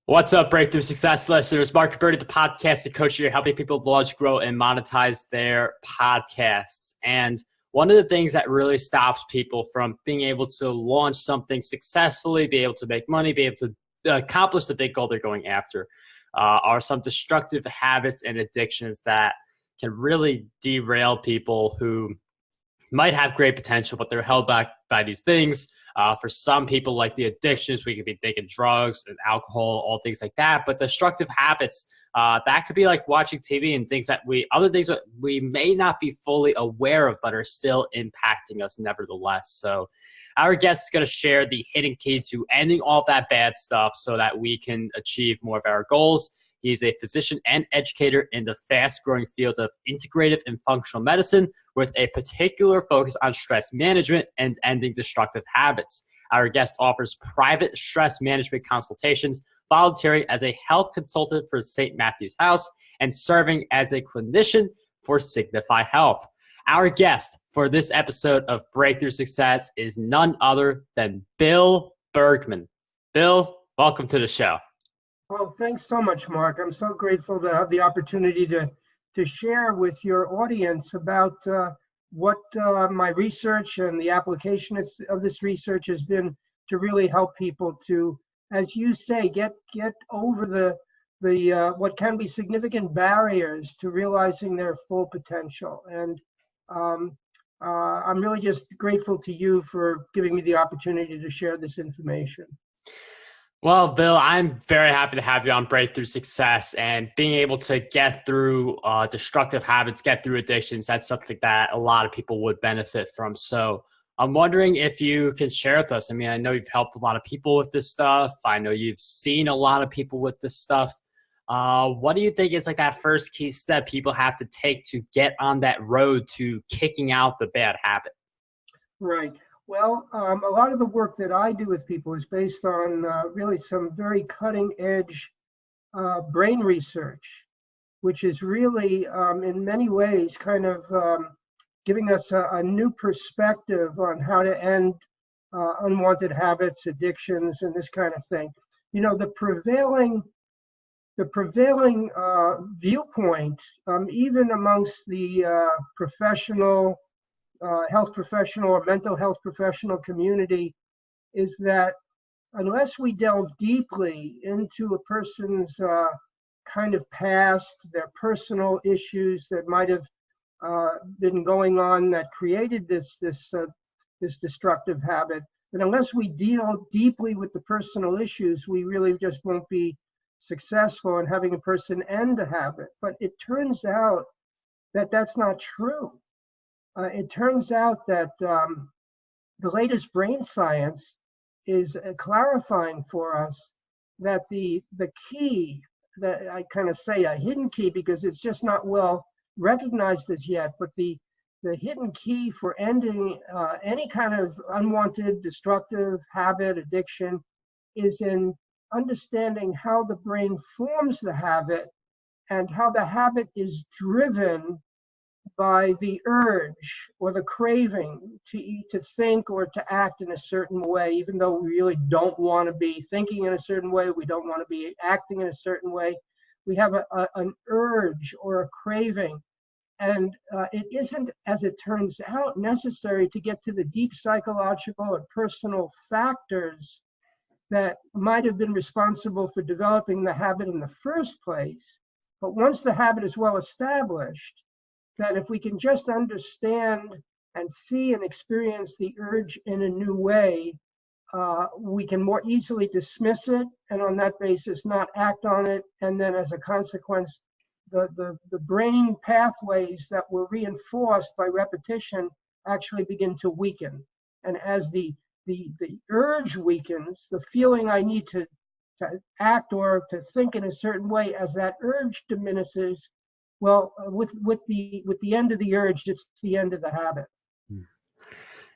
What's up, Breakthrough Success listeners? Mark Bertie, the podcast coach here, helping people launch, grow, and monetize their podcasts. And one of the things that really stops people from being able to launch something successfully, be able to make money, be able to accomplish the big goal they're going after, are some destructive habits and addictions that can really derail people who might have great potential, but they're held back by these things. For some people, like the addictions, we could be thinking drugs and alcohol, all things like that. But destructive habits, that could be like watching TV and other things that we may not be fully aware of, but are still impacting us nevertheless. So our guest is going to share the hidden key to ending all that bad stuff so that we can achieve more of our goals. He's a physician and educator in the fast-growing field of integrative and functional medicine with a particular focus on stress management and ending destructive habits. Our guest offers private stress management consultations, volunteering as a health consultant for St. Matthew's House, and serving as a clinician for SignifyHealth. Our guest for this episode of Breakthrough Success is none other than Bill Bergman. Bill, welcome to the show. Well, thanks so much, Mark. I'm so grateful to have the opportunity to share with your audience about what my research and the application of this research has been to really help people to, as you say, get over the what can be significant barriers to realizing their full potential. And I'm really just grateful to you for giving me the opportunity to share this information. Well, Bill, I'm very happy to have you on Breakthrough Success, and being able to get through destructive habits, get through addictions, that's something that a lot of people would benefit from. So I'm wondering if you can share with us. I mean, I know you've helped a lot of people with this stuff. I know you've seen a lot of people with this stuff. What do you think is like that first key step people have to take to get on that road to kicking out the bad habit? Right. Well, a lot of the work that I do with people is based on really some very cutting-edge brain research, which is really, in many ways, kind of giving us a new perspective on how to end unwanted habits, addictions, and this kind of thing. You know, the prevailing viewpoint, even amongst the professional health professional or mental health professional community, is that unless we delve deeply into a person's kind of past, their personal issues that might have been going on that created this destructive habit, that unless we deal deeply with the personal issues, we really just won't be successful in having a person end a habit. But it turns out that that's not true. It turns out that the latest brain science is clarifying for us that the key, that I kind of say a hidden key because it's just not well recognized as yet, but the hidden key for ending any kind of unwanted, destructive habit, addiction, is in understanding how the brain forms the habit and how the habit is driven by the urge or the craving to eat, to think, or to act in a certain way, even though we really don't want to be thinking in a certain way, we don't want to be acting in a certain way. We have an urge or a craving. And it isn't, as it turns out, necessary to get to the deep psychological and personal factors that might have been responsible for developing the habit in the first place. But once the habit is well established, that if we can just understand and see and experience the urge in a new way, we can more easily dismiss it, and on that basis not act on it. And then as a consequence, the brain pathways that were reinforced by repetition actually begin to weaken. And as the urge weakens, the feeling I need to act or to think in a certain way, as that urge diminishes, well, with the end of the urge, it's the end of the habit.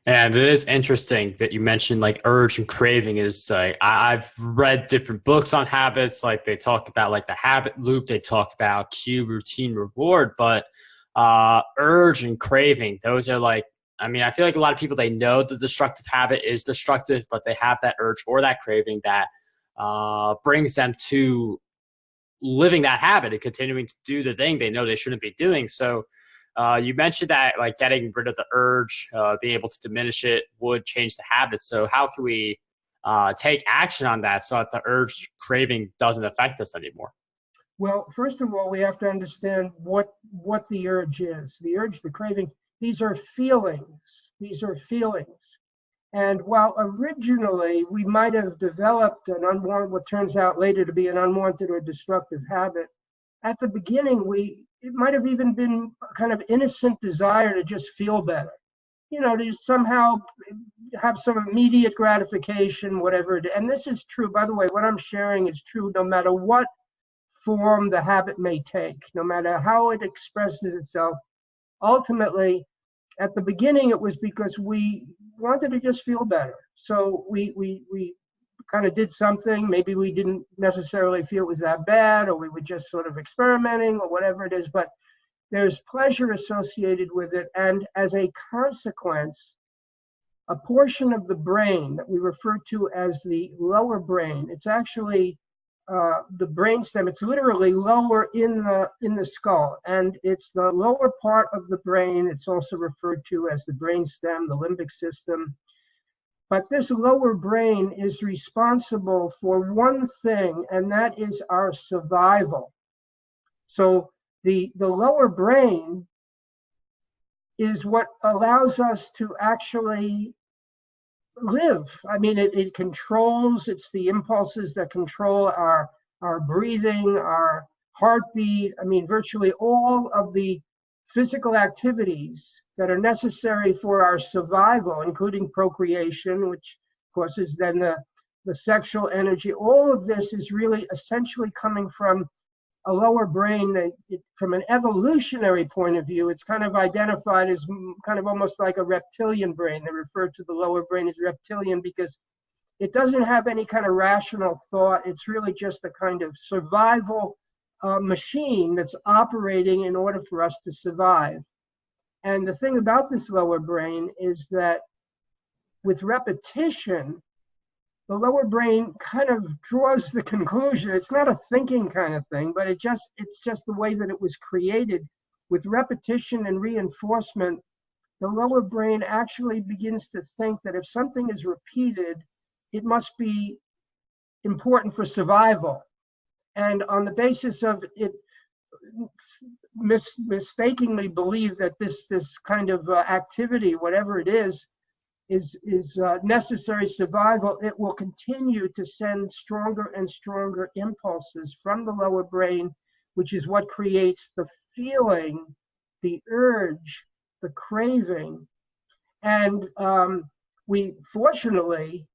And it is interesting that you mentioned like urge and craving. Is like I've read different books on habits. Like they talk about like the habit loop. They talk about cue, routine, reward. But urge and craving, those are like, I mean, I feel like a lot of people, they know the destructive habit is destructive, but they have that urge or that craving that brings them to living that habit and continuing to do the thing they know they shouldn't be doing. So you mentioned that like getting rid of the urge, being able to diminish it would change the habit. So how can we take action on that so that the urge craving doesn't affect us anymore? Well, first of all, we have to understand what the urge is. The urge, the craving, these are feelings. These are feelings. And while originally we might have developed an unwanted, what turns out later to be an unwanted or destructive habit, at the beginning, it might have even been a kind of innocent desire to just feel better, to just somehow have some immediate gratification, whatever it is. And this is true, by the way, what I'm sharing is true no matter what form the habit may take, no matter how it expresses itself. Ultimately, at the beginning, it was because we wanted to just feel better. So we kind of did something. Maybe we didn't necessarily feel it was that bad, or we were just sort of experimenting or whatever it is, but there's pleasure associated with it. And as a consequence, a portion of the brain that we refer to as the lower brain, it's actually the brainstem. It's literally lower in the skull, and it's the lower part of the brain. It's also referred to as the brainstem, the limbic system. But this lower brain is responsible for one thing, and that is our survival. So the lower brain is what allows us to actually live. I mean, it controls, it's the impulses that control our breathing, our heartbeat. I mean, virtually all of the physical activities that are necessary for our survival, including procreation, which of course is then the sexual energy. All of this is really essentially coming from a lower brain that, from an evolutionary point of view, it's kind of identified as kind of almost like a reptilian brain. They refer to the lower brain as reptilian because it doesn't have any kind of rational thought. It's really just a kind of survival machine that's operating in order for us to survive. And the thing about this lower brain is that with repetition, the lower brain kind of draws the conclusion. It's not a thinking kind of thing, but it's just the way that it was created. With repetition and reinforcement, the lower brain actually begins to think that if something is repeated, it must be important for survival. And on the basis of it, mistakenly believe that this kind of activity, whatever it is necessary survival, it will continue to send stronger and stronger impulses from the lower brain, which is what creates the feeling, the urge, the craving. And we fortunately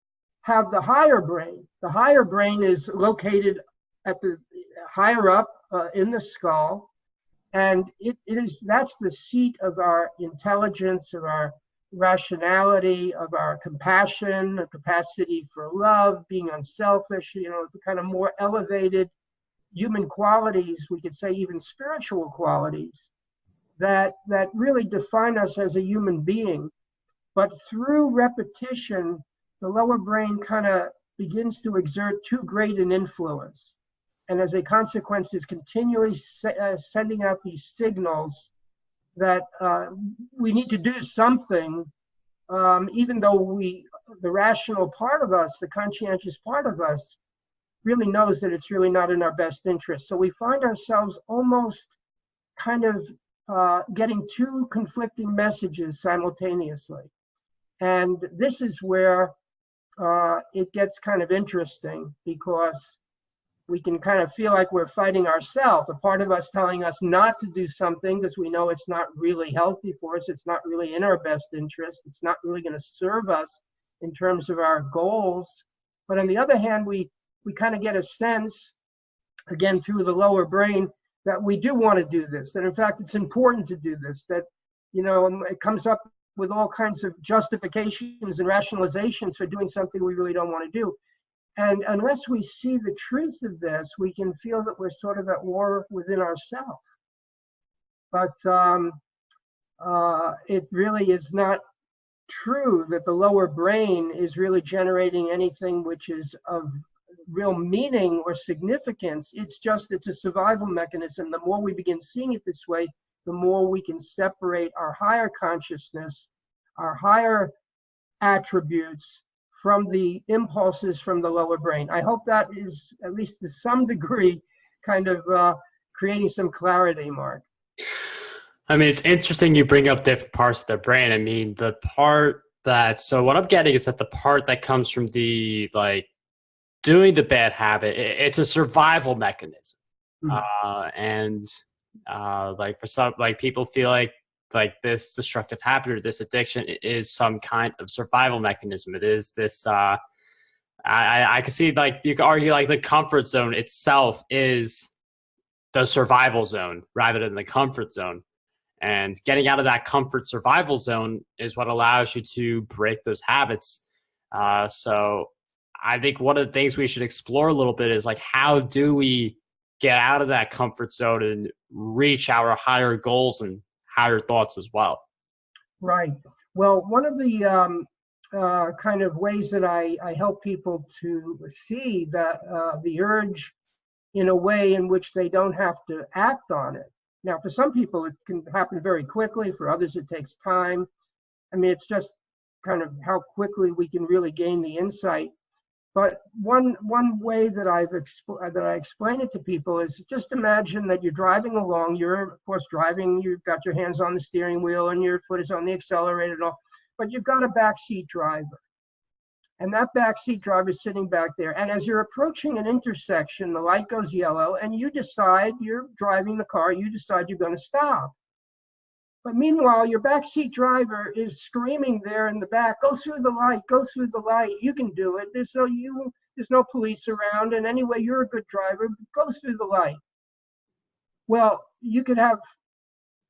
have the higher brain. The higher brain is located at the higher up in the skull, and that's the seat of our intelligence, of our rationality, of our compassion, a capacity for love, being unselfish, the kind of more elevated human qualities, we could say even spiritual qualities, that really define us as a human being. But through repetition, the lower brain kind of begins to exert too great an influence. And as a consequence, is continually sending out these signals that we need to do something, even though the rational part of us, the conscientious part of us, really knows that it's really not in our best interest. So we find ourselves almost kind of getting two conflicting messages simultaneously. And this is where it gets kind of interesting, because we can kind of feel like we're fighting ourselves. A part of us telling us not to do something because we know it's not really healthy for us. It's not really in our best interest. It's not really going to serve us in terms of our goals. But on the other hand, we kind of get a sense, again, through the lower brain, that we do want to do this. That in fact, it's important to do this. That, it comes up with all kinds of justifications and rationalizations for doing something we really don't want to do. And unless we see the truth of this, we can feel that we're sort of at war within ourselves. But it really is not true that the lower brain is really generating anything which is of real meaning or significance. It's a survival mechanism. The more we begin seeing it this way, the more we can separate our higher consciousness, our higher attributes from the impulses from the lower brain. I hope that is, at least to some degree, kind of creating some clarity, Mark. I mean, it's interesting you bring up different parts of the brain. I mean, the part so what I'm getting is that the part that comes from the, like, doing the bad habit, it's a survival mechanism. And like for some, like, people feel like this destructive habit or this addiction is some kind of survival mechanism. It is this, I can see, like, you could argue like the comfort zone itself is the survival zone rather than the comfort zone. And getting out of that comfort survival zone is what allows you to break those habits. So I think one of the things we should explore a little bit is, like, how do we get out of that comfort zone and reach our higher goals and higher thoughts as well? Right. Well, one of the kind of ways that I help people to see that the urge in a way in which they don't have to act on it. Now, for some people, it can happen very quickly. For others, it takes time. I mean, it's just kind of how quickly we can really gain the insight. But one way that I explain it to people is, just imagine that you're driving along. You're, of course, driving. You've got your hands on the steering wheel and your foot is on the accelerator and all. But you've got a backseat driver. And that backseat driver is sitting back there. And as you're approaching an intersection, the light goes yellow, and you decide, you're driving the car, you decide you're going to stop. But meanwhile, your backseat driver is screaming there in the back, go through the light, go through the light, you can do it. There's no police around, and anyway, you're a good driver, go through the light. Well, you could have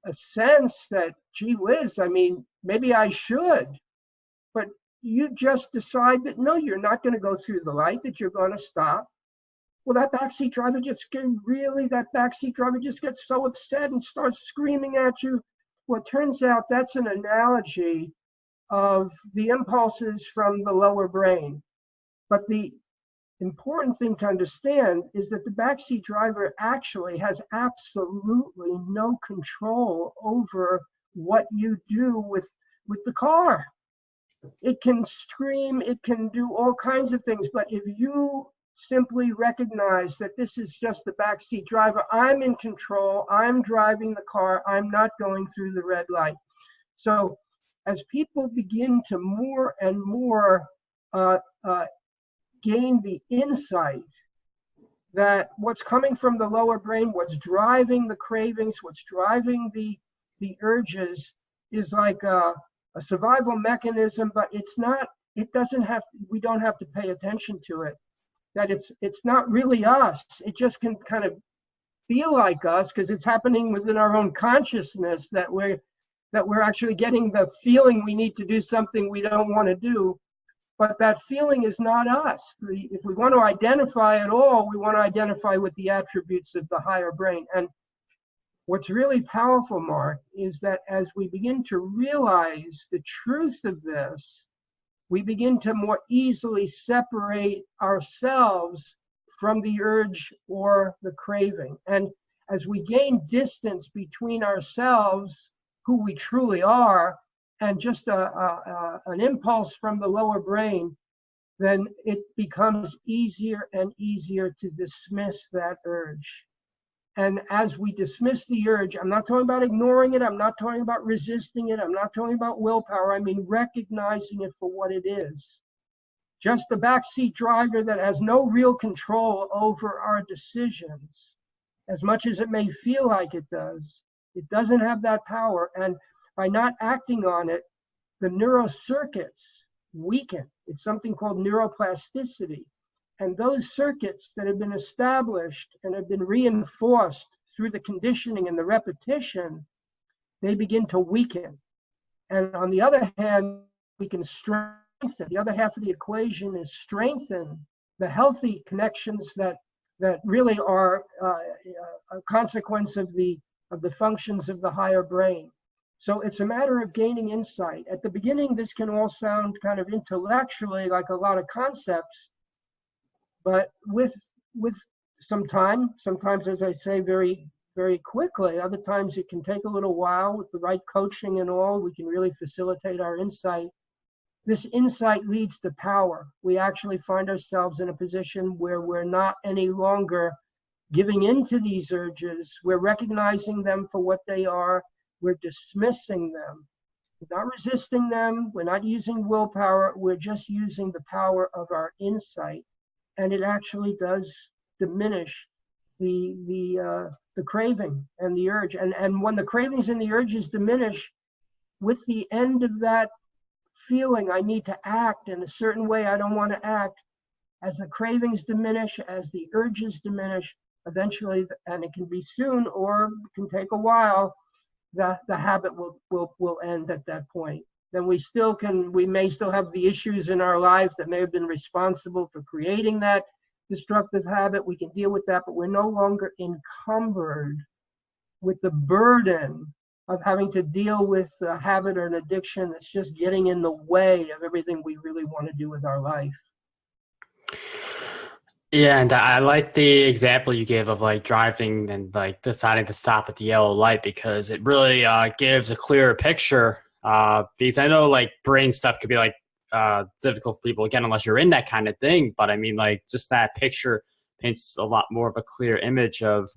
a sense that, gee whiz, I mean, maybe I should. But you just decide that, no, you're not going to go through the light, that you're going to stop. Well, that backseat driver just gets so upset and starts screaming at you. Well, it turns out that's an analogy of the impulses from the lower brain. But the important thing to understand is that the backseat driver actually has absolutely no control over what you do with the car. It can scream, it can do all kinds of things, but if you simply recognize that this is just the backseat driver, I'm in control, I'm driving the car, I'm not going through the red light. So as people begin to more and more gain the insight that what's coming from the lower brain, what's driving the cravings, what's driving the urges is like a survival mechanism, but we don't have to pay attention to it. That it's not really us. It just can kind of feel like us because it's happening within our own consciousness that we're actually getting the feeling we need to do something we don't want to do. But that feeling is not us. If we want to identify at all, we want to identify with the attributes of the higher brain. And what's really powerful, Mark, is that as we begin to realize the truth of this, we begin to more easily separate ourselves from the urge or the craving. And as we gain distance between ourselves, who we truly are, and just an impulse from the lower brain, then it becomes easier and easier to dismiss that urge. And as we dismiss the urge, I'm not talking about ignoring it, I'm not talking about resisting it, I'm not talking about willpower, I mean recognizing it for what it is. Just a backseat driver that has no real control over our decisions. As much as it may feel like it doesn't have that power. And by not acting on it, the neurocircuits weaken. It's something called neuroplasticity. And those circuits that have been established and have been reinforced through the conditioning and the repetition, they begin to weaken. And on the other hand, we can strengthen. The other half of the equation is strengthen the healthy connections that really are a consequence of the functions of the higher brain. So it's a matter of gaining insight. At the beginning, this can all sound kind of intellectually like a lot of concepts. But with some time, sometimes, as I say, very, very quickly. Other times it can take a little while. With the right coaching and all, we can really facilitate our insight. This insight leads to power. We actually find ourselves in a position where we're not any longer giving in to these urges. We're recognizing them for what they are. We're dismissing them. We're not resisting them. We're not using willpower. We're just using the power of our insight. And it actually does diminish the craving and the urge. And when the cravings and the urges diminish, with the end of that feeling, I need to act in a certain way, I don't want to act, as the cravings diminish, as the urges diminish, eventually, and it can be soon or it can take a while, the habit will end at that point. Then we may still have the issues in our lives that may have been responsible for creating that destructive habit. We can deal with that, but we're no longer encumbered with the burden of having to deal with a habit or an addiction that's just getting in the way of everything we really want to do with our life. Yeah, and I like the example you gave of like driving and like deciding to stop at the yellow light, because it really gives a clearer picture. Because I know like brain stuff could be like difficult for people, again, unless you're in that kind of thing. But I mean, like just that picture paints a lot more of a clear image of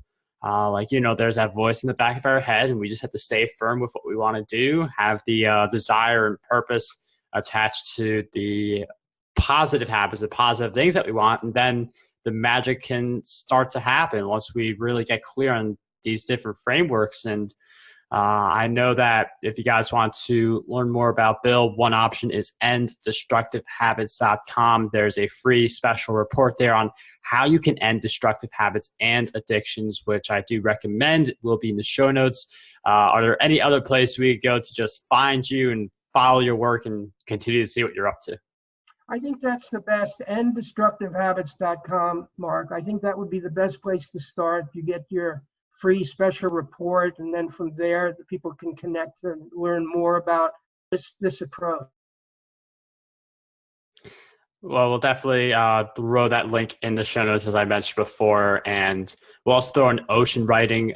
like, you know, there's that voice in the back of our head, and we just have to stay firm with what we want to do, have the desire and purpose attached to the positive habits, the positive things that we want, and then the magic can start to happen once we really get clear on these different frameworks. And I know that if you guys want to learn more about Bill, one option is enddestructivehabits.com. There's a free special report there on how you can end destructive habits and addictions, which I do recommend. It will be in the show notes. Are there any other place we could go to just find you and follow your work and continue to see what you're up to? I think that's the best, enddestructivehabits.com, Mark. I think that would be the best place to start. You get your free special report, and then from there, the people can connect and learn more about this approach. Well, we'll definitely throw that link in the show notes, as I mentioned before. And we'll also throw an ocean writing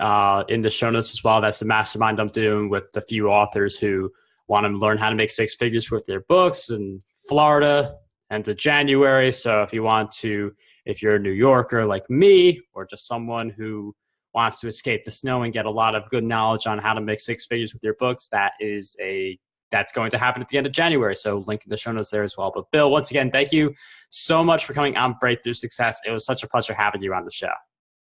in the show notes as well. That's the mastermind I'm doing with a few authors who want to learn how to make six figures with their books in Florida and to January. So if you want to, if you're a New Yorker like me, or just someone who wants to escape the snow and get a lot of good knowledge on how to make six figures with your books, that's going to happen at the end of January. So link in the show notes there as well. But Bill, once again, thank you so much for coming on Breakthrough Success. It was such a pleasure having you on the show.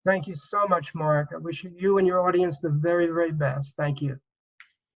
Thank you so much, Mark. I wish you and your audience the very, very best. Thank you.